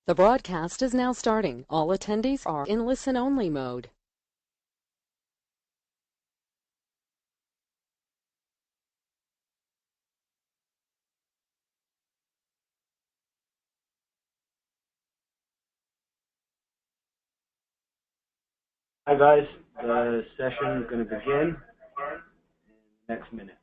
The broadcast is now starting. All attendees are in listen-only mode. Hi guys, the session is going to begin in the next minute.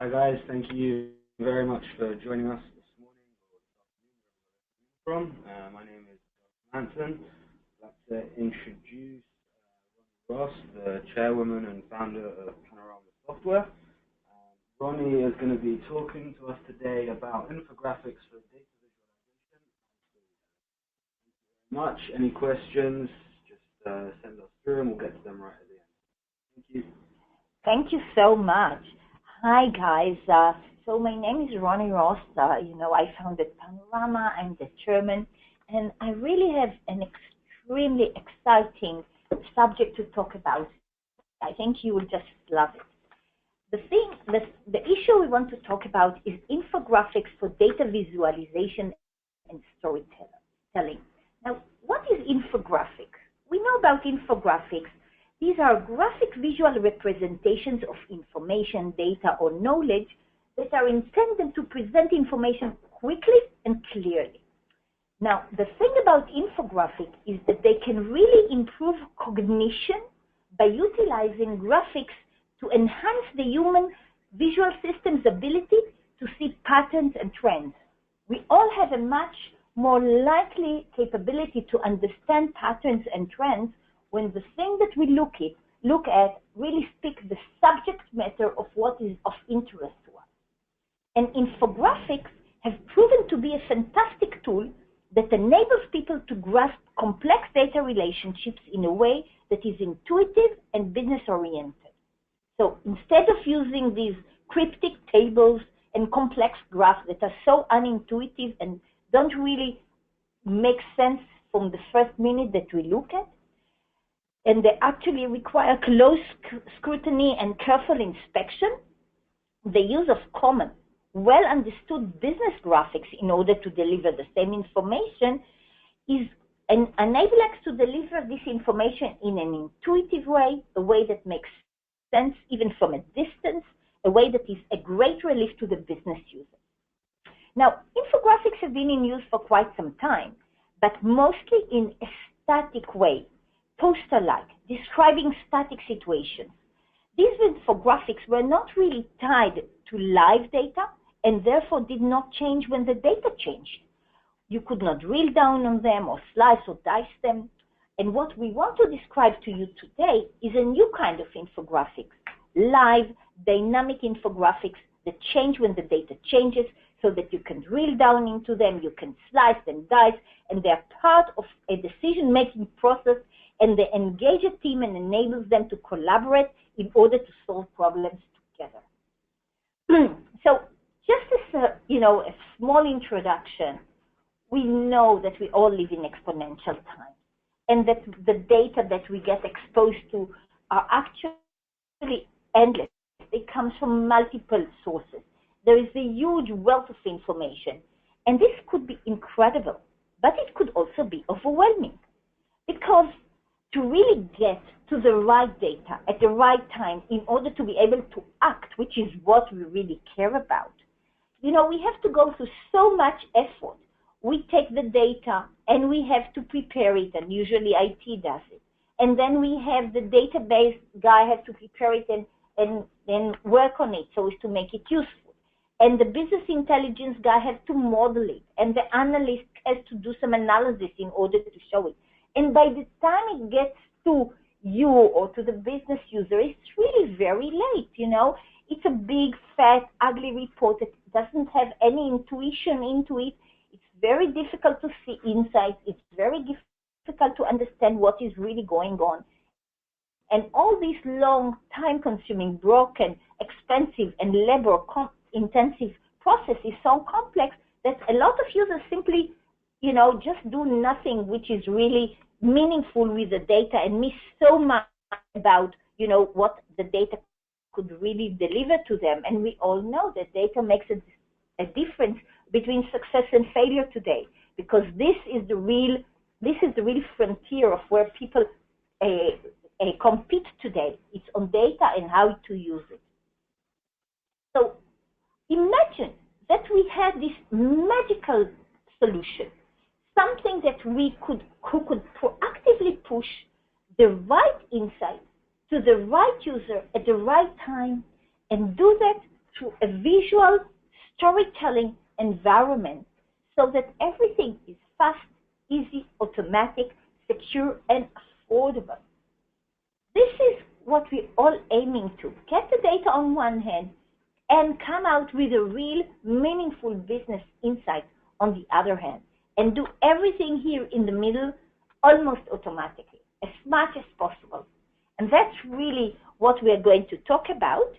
Hi guys, thank you very much for joining us this morning or this afternoon, wherever you're from. My name is Manson. I'd like to introduce Ronnie Ross, the chairwoman and founder of Panorama Software. Ronnie is going to be talking to us today about infographics for data visualization. Much. Any questions, just send us through and we'll get to them right at the end. Thank you. Thank you so much. Hi guys, so my name is Ronnie Ross. I founded Panorama, I'm the chairman, and I really have an extremely exciting subject to talk about. I think you will just love it. The issue we want to talk about is infographics for data visualization and storytelling. Now, what is infographic? We know about infographics. These are graphic visual representations of information, data, or knowledge that are intended to present information quickly and clearly. Now, the thing about infographic is that they can really improve cognition by utilizing graphics to enhance the human visual system's ability to see patterns and trends. We all have a much more likely capability to understand patterns and trends when the thing that we look at really speaks the subject matter of what is of interest to us. And infographics have proven to be a fantastic tool that enables people to grasp complex data relationships in a way that is intuitive and business-oriented. So instead of using these cryptic tables and complex graphs that are so unintuitive and don't really make sense from the first minute that we look at, and they actually require close scrutiny and careful inspection, the use of common, well-understood business graphics in order to deliver the same information enable us to deliver this information in an intuitive way, a way that makes sense even from a distance, a way that is a great relief to the business user. Now, infographics have been in use for quite some time, but mostly in a static way, poster-like, describing static situations. These infographics were not really tied to live data and therefore did not change when the data changed. You could not drill down on them or slice or dice them. And what we want to describe to you today is a new kind of infographics, live, dynamic infographics that change when the data changes so that you can drill down into them, you can slice and dice, and they're part of a decision-making process, and they engage a team and enables them to collaborate in order to solve problems together. So just as a small introduction, we know that we all live in exponential time and that the data that we get exposed to are actually endless. It comes from multiple sources. There is a huge wealth of information. And this could be incredible, but it could also be overwhelming. Because to really get to the right data at the right time in order to be able to act, which is what we really care about, we have to go through so much effort. We take the data and we have to prepare it, and usually IT does it. And then we have the database guy has to prepare it and then work on it so as to make it useful. And the business intelligence guy has to model it. And the analyst has to do some analysis in order to show it. And by the time it gets to you or to the business user, it's really very late, It's a big, fat, ugly report that doesn't have any intuition into it. It's very difficult to see insights. It's very difficult to understand what is really going on. And all these long, time-consuming, broken, expensive, and labor-intensive processes is so complex that a lot of users simply, just do nothing which is really meaningful with the data and miss so much about, what the data could really deliver to them. And we all know that data makes a difference between success and failure today, because this is the real frontier of where people compete today. It's on data and how to use it. So imagine that we had this magical solution, something that who could proactively push the right insight to the right user at the right time, and do that through a visual storytelling environment so that everything is fast, easy, automatic, secure, and affordable. This is what we're all aiming to. Get the data on one hand and come out with a real meaningful business insight on the other hand, and do everything here in the middle almost automatically, as much as possible. And that's really what we're going to talk about.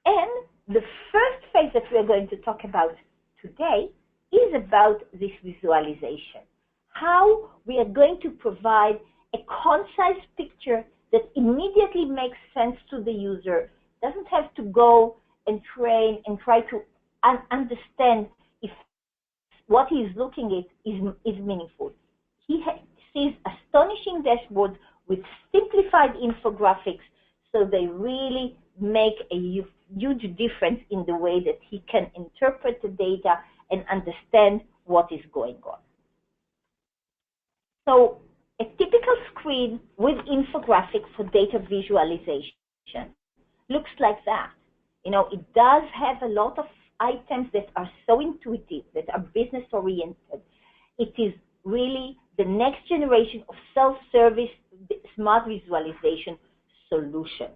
And the first phase that we're going to talk about today is about this visualization. How we are going to provide a concise picture that immediately makes sense to the user, doesn't have to go and train and try to understand if what he is looking at is meaningful. He sees astonishing dashboards with simplified infographics, so they really make a huge difference in the way that he can interpret the data and understand what is going on. So a typical screen with infographics for data visualization looks like that. It does have a lot of items that are so intuitive, that are business oriented. It is really the next generation of self-service smart visualization solution.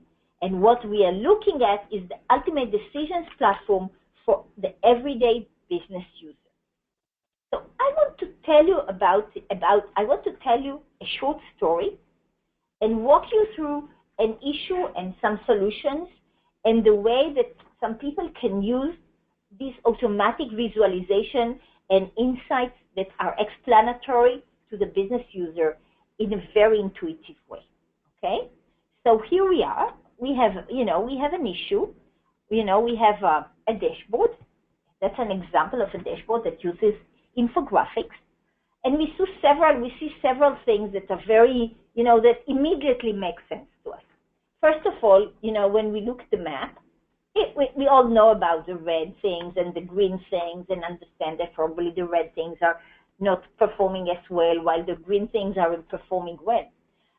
And what we are looking at is the ultimate decisions platform for the everyday business user. So I want to tell you I want to tell you a short story and walk you through an issue and some solutions and the way that some people can use this automatic visualization and insights that are explanatory to the business user in a very intuitive way. Okay? So here we are. We have an issue. We have a dashboard. That's an example of a dashboard that uses infographics. And we see several things that are very, that immediately make sense to us. First of all, when we look at the map, we all know about the red things and the green things and understand that probably the red things are not performing as well while the green things are performing well.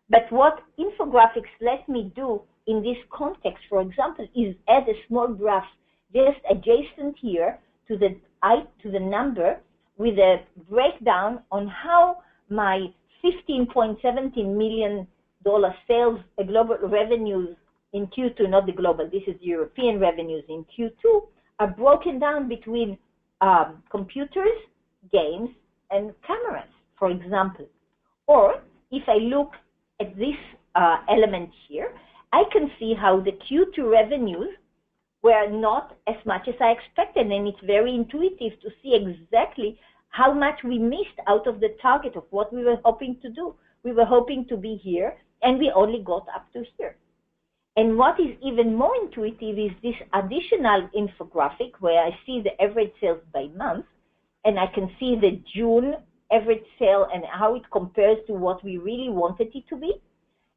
But what infographics let me do in this context, for example, is add a small graph just adjacent here to the number with a breakdown on how my $15.17 million sales global revenues in Q2, not the global, this is European revenues in Q2, are broken down between computers, games, and cameras, for example. Or if I look at this element here, I can see how the Q2 revenues were not as much as I expected, and it's very intuitive to see exactly how much we missed out of the target of what we were hoping to do. We were hoping to be here, and we only got up to here. And what is even more intuitive is this additional infographic where I see the average sales by month, and I can see the June average sale and how it compares to what we really wanted it to be.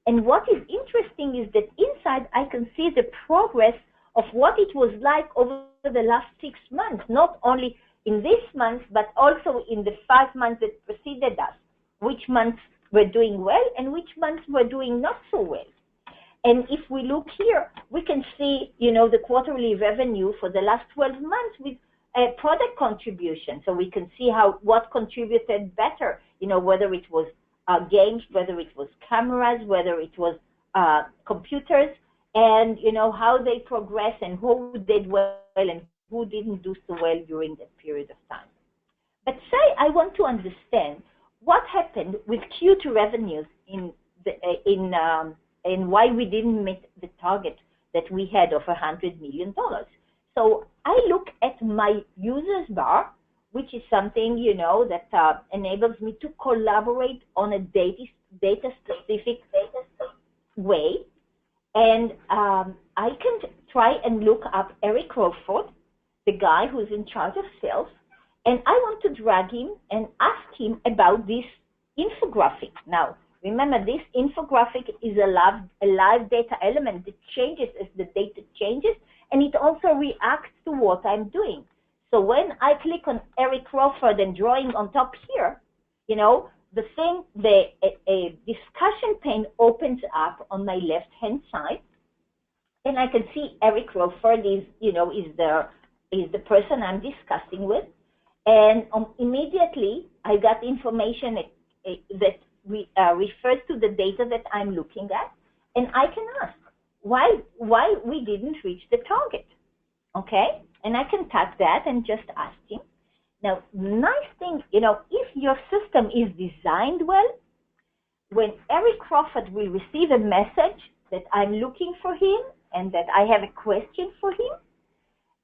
And what is interesting is that inside I can see the progress of what it was like over the last 6 months, not only in this month, but also in the 5 months that preceded us, which months were doing well and which months were doing not so well. And if we look here, we can see, the quarterly revenue for the last 12 months with a product contribution. So we can see what contributed better, whether it was games, whether it was cameras, whether it was computers, and, how they progress and who did well and who didn't do so well during that period of time. But say I want to understand what happened with Q2 revenues and why we didn't meet the target that we had of $100 million. So I look at my users bar, which is something, that enables me to collaborate on a data-specific way. And I can try and look up Eric Crawford, the guy who's in charge of sales, and I want to drag him and ask him about this infographic. Now, remember, this infographic is a live data element that changes as the data changes, and it also reacts to what I'm doing. So when I click on Eric Crawford and drawing on top here, a discussion pane opens up on my left-hand side, and I can see Eric Crawford is the person I'm discussing with, and immediately I got information that refers to the data that I'm looking at, and I can ask why we didn't reach the target, okay? And I can tag that and just ask him. Now, nice thing, if your system is designed well, when Eric Crawford will receive a message that I'm looking for him and that I have a question for him,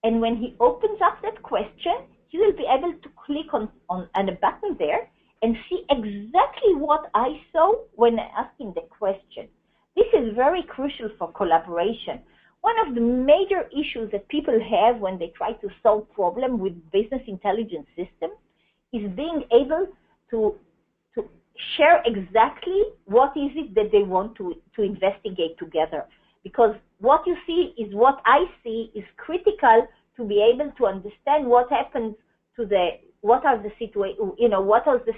and when he opens up that question, he will be able to click on a button there and see exactly what I saw when I asked him the question. This is very crucial for collaboration. One of the major issues that people have when they try to solve problems with business intelligence systems is being able to share exactly what is it that they want to investigate together. Because what you see is what I see is critical to be able to understand what happens to what are the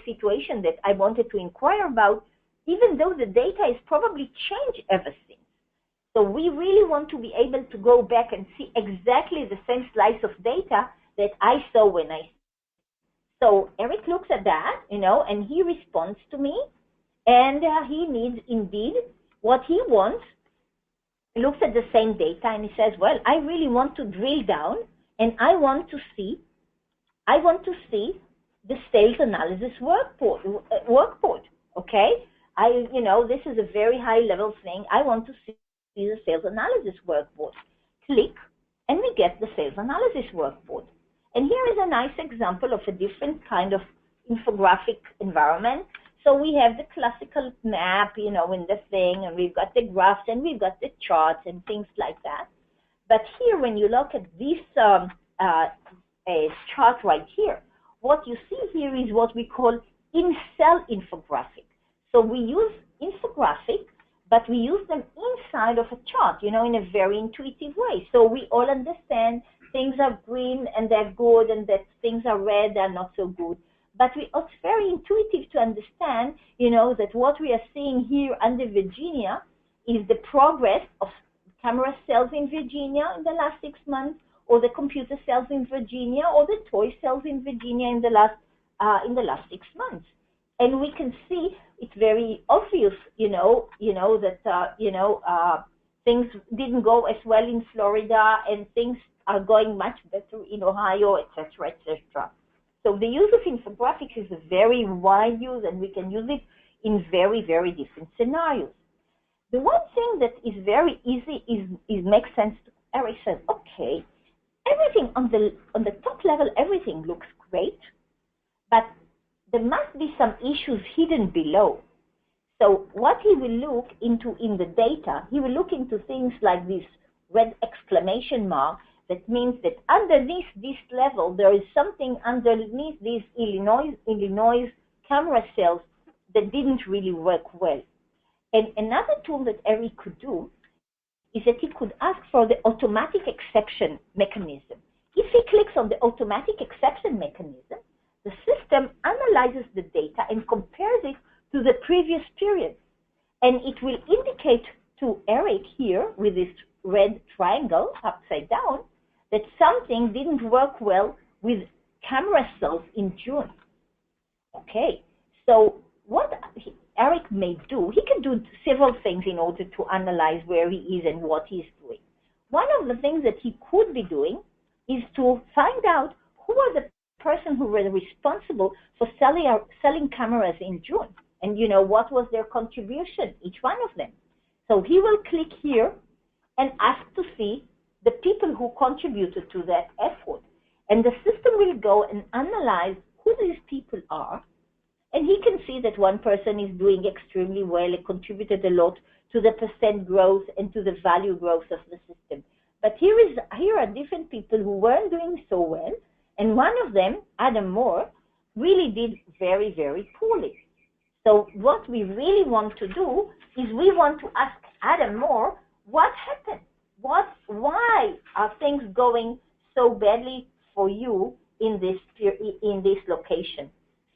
situation that I wanted to inquire about, even though the data is probably changed ever since. So we really want to be able to go back and see exactly the same slice of data that I saw when I. So Eric looks at that, and he responds to me, and he needs indeed what he wants. He looks at the same data and he says, well, I really want to drill down, and I want to see the sales analysis workboard. Okay, this is a very high level thing. I want to see the sales analysis workboard. Click, and we get the sales analysis workboard. And here is a nice example of a different kind of infographic environment. So we have the classical map, in the thing, and we've got the graphs, and we've got the charts and things like that. But here, when you look at this chart right here, what you see here is what we call in-cell infographic. So we use infographic, but we use them inside of a chart, in a very intuitive way. So we all understand things are green and they're good, and that things are red, they're not so good. But it's very intuitive to understand, that what we are seeing here under Virginia is the progress of camera sales in Virginia in the last 6 months, or the computer sales in Virginia, or the toy sales in Virginia in the last 6 months. And we can see it's very obvious, that things didn't go as well in Florida, and things are going much better in Ohio, etc., etc. So the use of infographics is a very wide use, and we can use it in very, very different scenarios. The one thing that is very easy is makes sense to Eric says, okay, everything on the top level, everything looks great, but there must be some issues hidden below. So what he will look into in the data, he will look into things like this red exclamation mark. That means that underneath this level, there is something underneath these Illinois camera cells that didn't really work well. And another tool that Eric could do is that he could ask for the automatic exception mechanism. If he clicks on the automatic exception mechanism, the system analyzes the data and compares it to the previous period. And it will indicate to Eric here with this red triangle upside down that something didn't work well with camera cells in June. Okay, so what Eric may do, he can do several things in order to analyze where he is and what he's doing. One of the things that he could be doing is to find out who are the person who were responsible for selling cameras in June, and what was their contribution, each one of them. So he will click here and ask to see the people who contributed to that effort, and the system will go and analyze who these people are, and he can see that one person is doing extremely well and contributed a lot to the percent growth and to the value growth of the system. But here are different people who weren't doing so well, and one of them, Adam Moore, really did very, very poorly. So what we really want to do is we want to ask Adam Moore, what happened? Why are things going so badly for you in this location?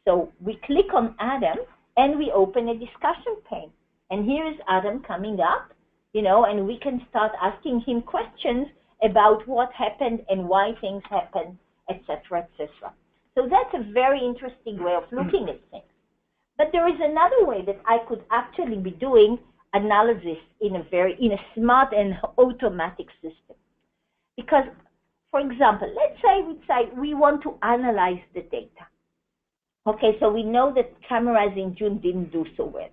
So we click on Adam and we open a discussion pane. And here is Adam coming up, and we can start asking him questions about what happened and why things happened, etc., etc. So that's a very interesting way of looking at things. But there is another way that I could actually be doing analysis in a smart and automatic system. Because, for example, let's say we want to analyze the data. Okay, so we know that cameras in June didn't do so well.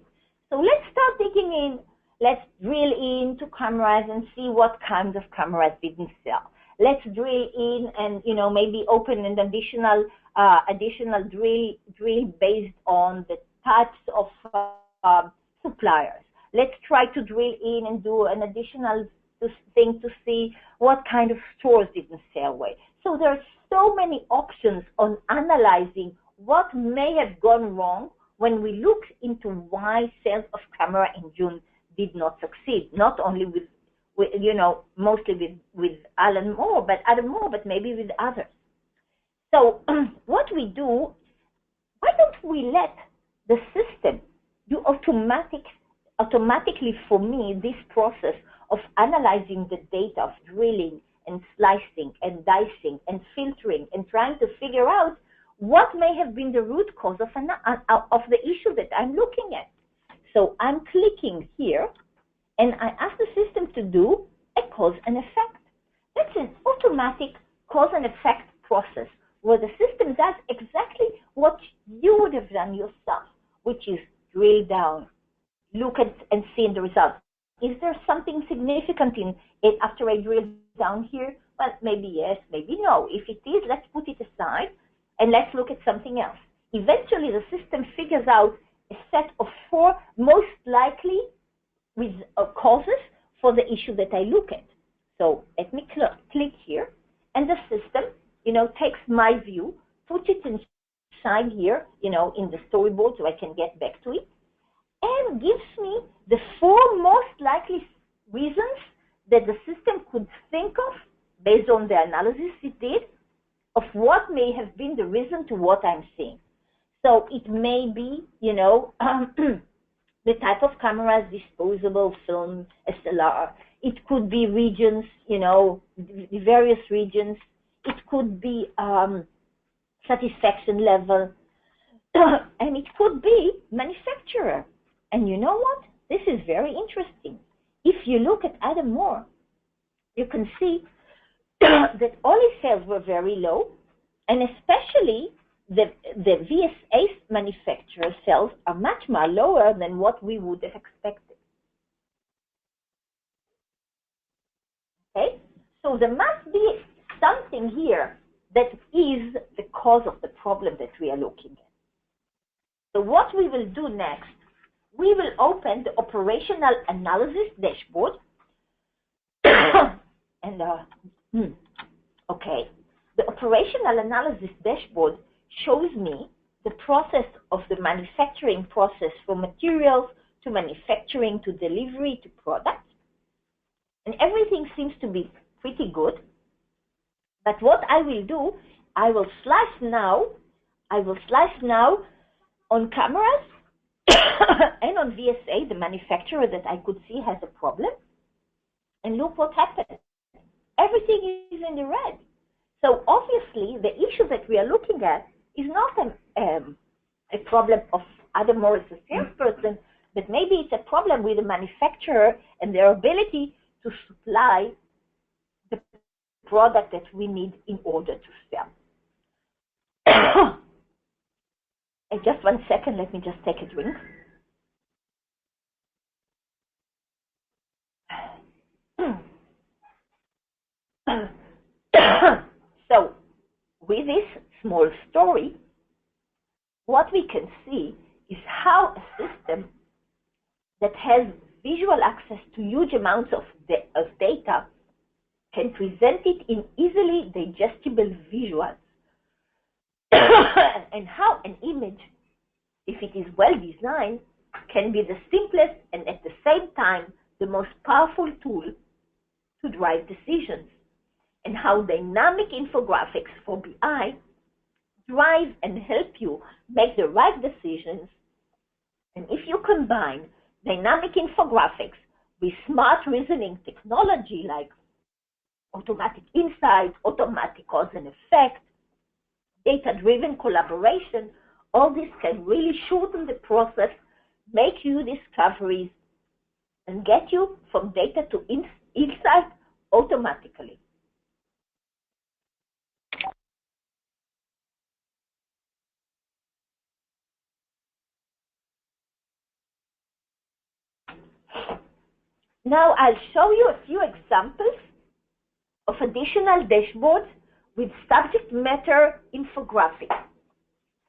So let's start digging in. Let's drill into cameras and see what kinds of cameras didn't sell. Let's drill in and maybe open an additional drill based on the types of suppliers. Let's try to drill in and do an additional thing to see what kind of stores didn't sell well. So there are so many options on analyzing what may have gone wrong when we look into why sales of camera in June did not succeed, not only mostly with Adam Moore, but maybe with others. So what we do, why don't we let the system do automatically for me this process of analyzing the data, of drilling and slicing and dicing and filtering and trying to figure out what may have been the root cause of the issue that I'm looking at. So I'm clicking here, and I ask the system to do a cause and effect. That's an automatic cause and effect process where the system does exactly what you would have done yourself, which is drill down, look at and see the results. Is there something significant in it after I drill down here? Well, maybe yes, maybe no. If it is, let's put it aside and let's look at something else. Eventually, the system figures out a set of 4 most likely with causes for the issue that I look at. So let me click here, and the system, takes my view, puts it inside here, in the storyboard so I can get back to it, and gives me the 4 most likely reasons that the system could think of based on the analysis it did of what may have been the reason to what I'm seeing. So it may be, the type of cameras, disposable, film, SLR. It could be regions, the various regions. It could be satisfaction level. And it could be manufacturer. And you know what? This is very interesting. If you look at Adam Moore, you can see that all his sales were very low, and especially the VSA manufacturer sales are much more lower than what we would have expected. Okay, so there must be something here that is the cause of the problem that we are looking at. So what we will do next, we will open the operational analysis dashboard. And okay, the operational analysis dashboard shows me the process of the manufacturing process from materials to manufacturing to delivery to product. And everything seems to be pretty good. But what I will do, I will slice now on cameras and on VSA, the manufacturer that I could see has a problem. And look what happened. Everything is in the red. So obviously, the issue that we are looking at is not a problem of Adam Morris, a salesperson, but maybe it's a problem with the manufacturer and their ability to supply the product that we need in order to sell. And just 1 second, let me just take a drink. So, with this small story, what we can see is how a system that has visual access to huge amounts of data can present it in easily digestible visuals. And how an image, if it is well designed, can be the simplest and at the same time the most powerful tool to drive decisions. And how dynamic infographics for BI drive and help you make the right decisions. And if you combine dynamic infographics with smart reasoning technology like automatic insights, automatic cause and effect, data-driven collaboration, all this can really shorten the process, make you discoveries, and get you from data to insight automatically. Now I'll show you a few examples of additional dashboards with subject matter infographics.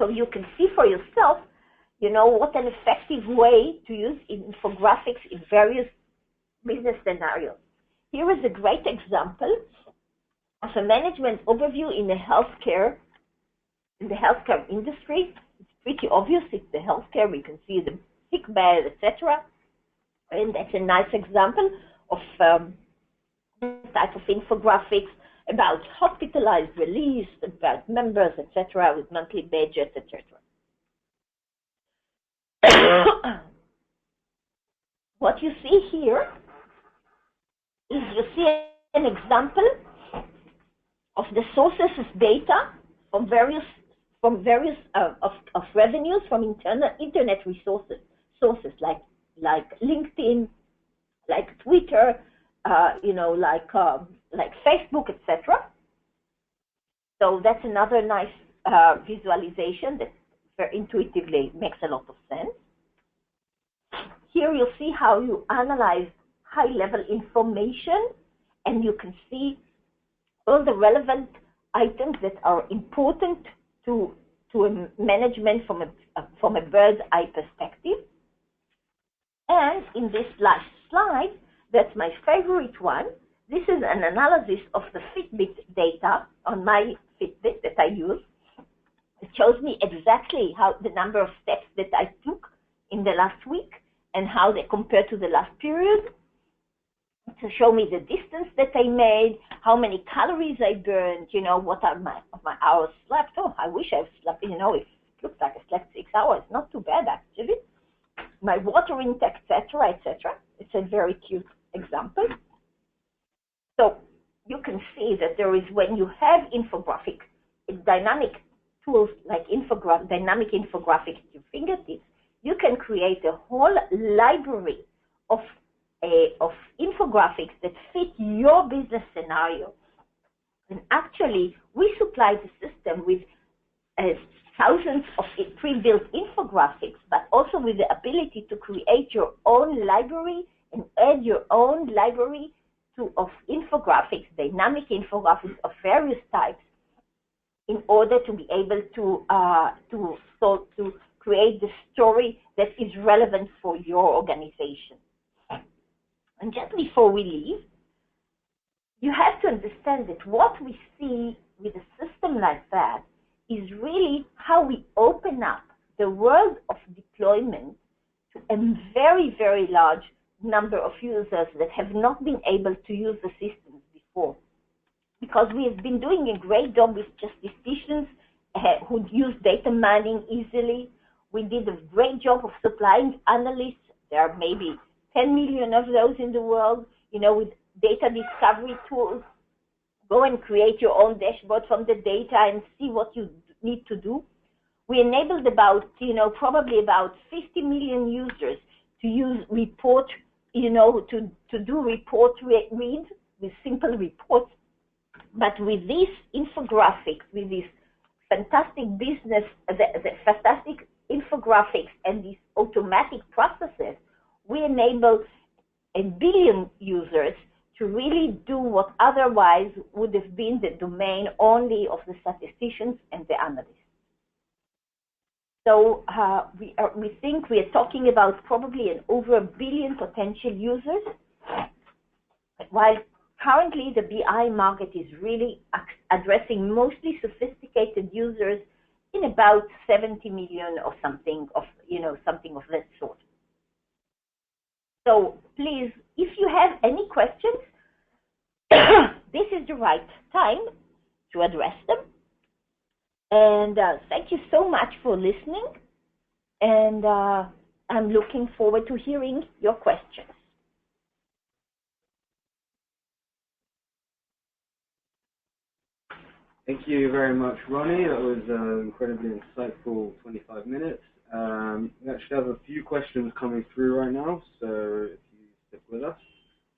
So you can see for yourself, what an effective way to use infographics in various business scenarios. Here is a great example of a management overview in the healthcare industry. It's pretty obvious, it's the healthcare, we can see the sick bed, etc. And that's a nice example of this type of infographics about hospitalized release, about members, etc., with monthly budgets, etc. What you see here is you see an example of the sources of data from various of revenues from internet resources, sources like LinkedIn, like Twitter, like Facebook, etc. So that's another nice visualization that very intuitively makes a lot of sense. Here you'll see how you analyze high-level information, and you can see all the relevant items that are important to a management from a bird's eye perspective. And in this last slide, that's my favorite one. This is an analysis of the Fitbit data on my Fitbit that I use. It shows me exactly how the number of steps that I took in the last week and how they compare to the last period. To show me the distance that I made, how many calories I burned, what are my hours slept. Oh, I wish I slept, if it looks like I slept 6 hours, not too bad actually. My water intake, etc., etc. It's a very cute example. So you can see that there is, when you have infographic, dynamic tools like dynamic infographics at your fingertips, you can create a whole library of infographics that fit your business scenario. And actually, we supply the system with thousands of pre-built infographics, but also with the ability to create your own library and add your own library of infographics, dynamic infographics of various types, in order to be able to create the story that is relevant for your organization. And just before we leave, you have to understand that what we see with a system like that is really how we open up the world of deployment to a very, very large number of users that have not been able to use the systems before. Because we have been doing a great job with statisticians who use data mining easily. We did a great job of supplying analysts. There are maybe 10 million of those in the world, with data discovery tools. Go and create your own dashboard from the data and see what you need to do. We enabled probably about 50 million users to use report, to do report reads with simple reports. But with these infographics, with this fantastic business, the fantastic infographics and these automatic processes, we enable 1 billion users to really do what otherwise would have been the domain only of the statisticians and the analysts. So we think we are talking about probably over 1 billion potential users, while currently the BI market is really addressing mostly sophisticated users in about 70 million or something of that sort. So please, if you have any questions, this is the right time to address them. And thank you so much for listening. And I'm looking forward to hearing your questions. Thank you very much, Ronnie. That was an incredibly insightful 25 minutes. We actually have a few questions coming through right now, so if you stick with us.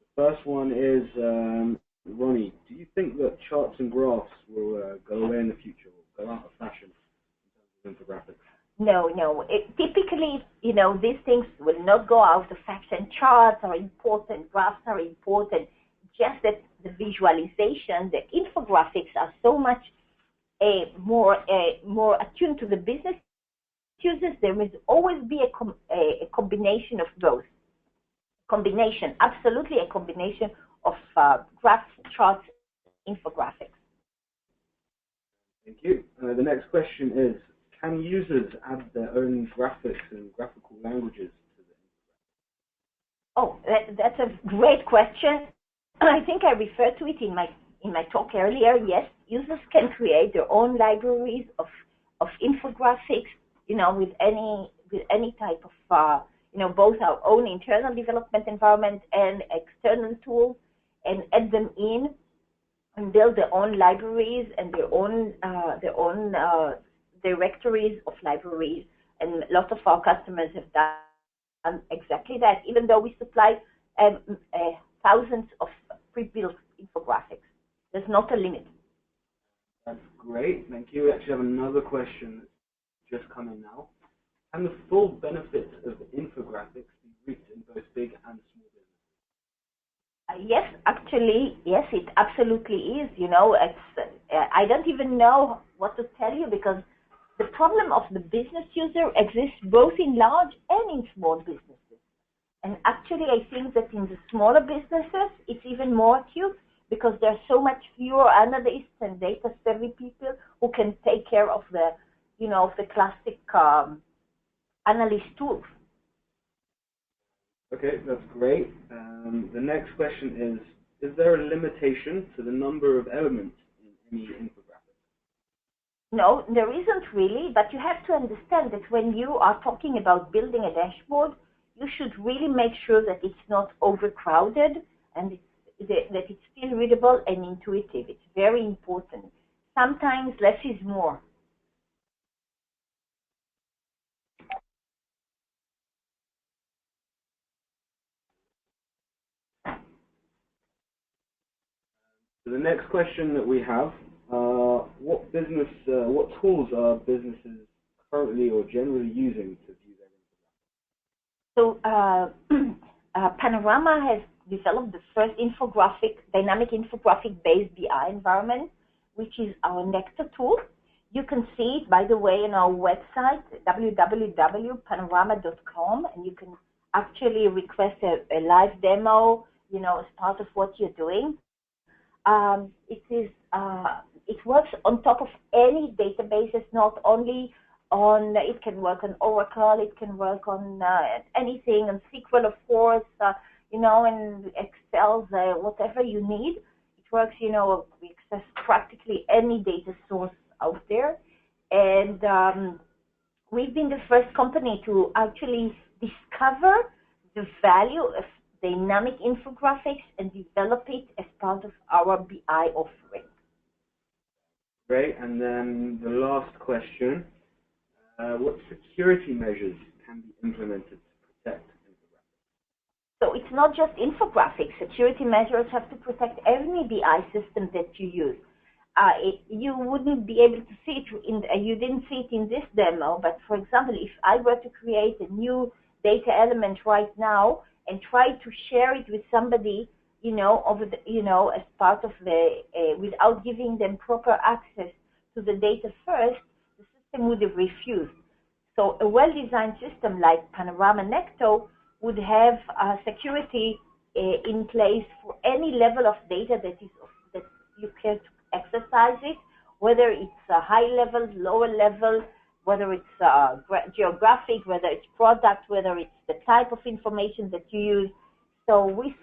The first one is, Ronnie, do you think that charts and graphs will go away in the future, or go out of fashion in terms of infographics? No. Typically, these things will not go out of fashion. Charts are important, graphs are important. Just that the visualization, the infographics are so much more attuned to the business users. There must always be a combination of both. Absolutely a combination of graphs, charts, infographics. Thank you. The next question is, can users add their own graphics and graphical languages to the infographic? Oh, that's a great question. I think I referred to it in my talk earlier. Yes, users can create their own libraries of infographics, with any type of both our own internal development environment and external tools, and add them in and build their own libraries and their own directories of libraries. And lots of our customers have done exactly that, even though we supply thousands of pre-built infographics. There's not a limit. That's great. Thank you. We actually have another question that's just come in now. Can the full benefits of infographics be reaped in both big and small businesses? Yes, actually, yes, it absolutely is. I don't even know what to tell you, because the problem of the business user exists both in large and in small businesses. And actually, I think that in the smaller businesses, it's even more acute, because there are so much fewer analysts and data-savvy people who can take care of the classic analyst tools. Okay, that's great. The next question is there a limitation to the number of elements in any infographic? No, there isn't really, but you have to understand that when you are talking about building a dashboard, you should really make sure that it's not overcrowded and that it's still readable and intuitive. It's very important. Sometimes less is more. So the next question that we have, what tools are businesses currently or generally using to view their infographics? So Panorama has developed the first dynamic infographic-based BI environment, which is our Nectar tool. You can see it, by the way, on our website, www.panorama.com, and you can actually request a live demo, you know, as part of what you're doing. It works on top of any databases, not only on, it can work on Oracle, it can work on anything, on SQL, of course, you know, and Excel, whatever you need. It works, you know, we access practically any data source out there. And we've been the first company to actually discover the value of dynamic infographics and develop it as part of our BI offering. Great. And then the last question, what security measures can be implemented to protect infographics? So it's not just infographics. Security measures have to protect every BI system that you use. You wouldn't be able to see it, you didn't see it in this demo, but for example, if I were to create a new data element right now and try to share it with somebody, you know, as part of the, without giving them proper access to the data first, the system would have refused. So a well-designed system like Panorama Necto would have security in place for any level of data that you care to exercise it, whether it's a high level, lower level, whether it's geographic, whether it's product, whether it's the type of information that you use. So we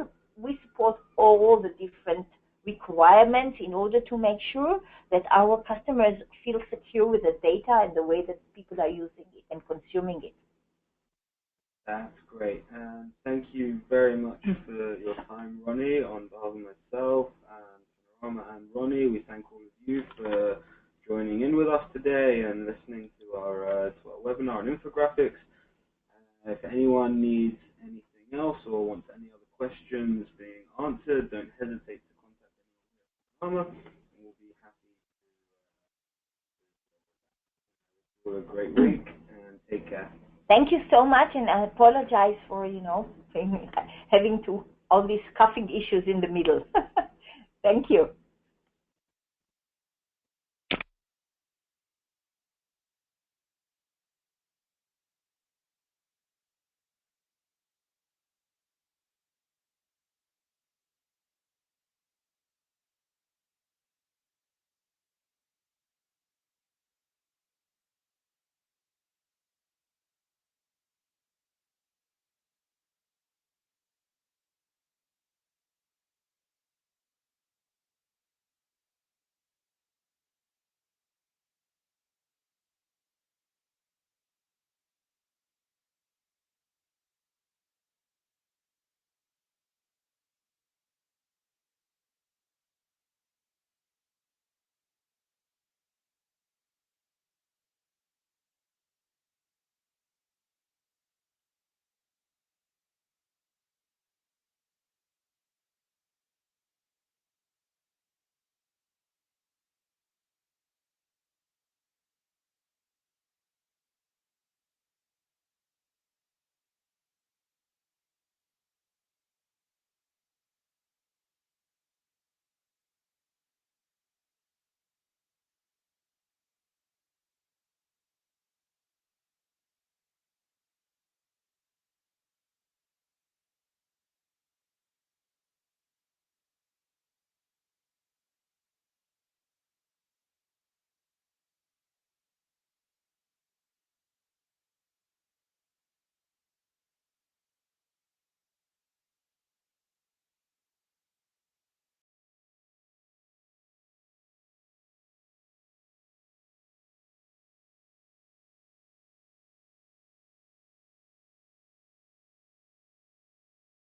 support all the different requirements in order to make sure that our customers feel secure with the data and the way that people are using it and consuming it. That's great. And thank you very much for your time, Ronnie, on behalf of myself and Panorama and Ronnie. We thank all of you for joining in with us today and listening to our webinar on infographics. If anyone needs anything else or wants any other questions being answered, don't hesitate to contact anyone at Panorama, and we'll be happy to have a great week and take care. Thank you so much, and I apologize for, you know, having all these coughing issues in the middle. Thank you.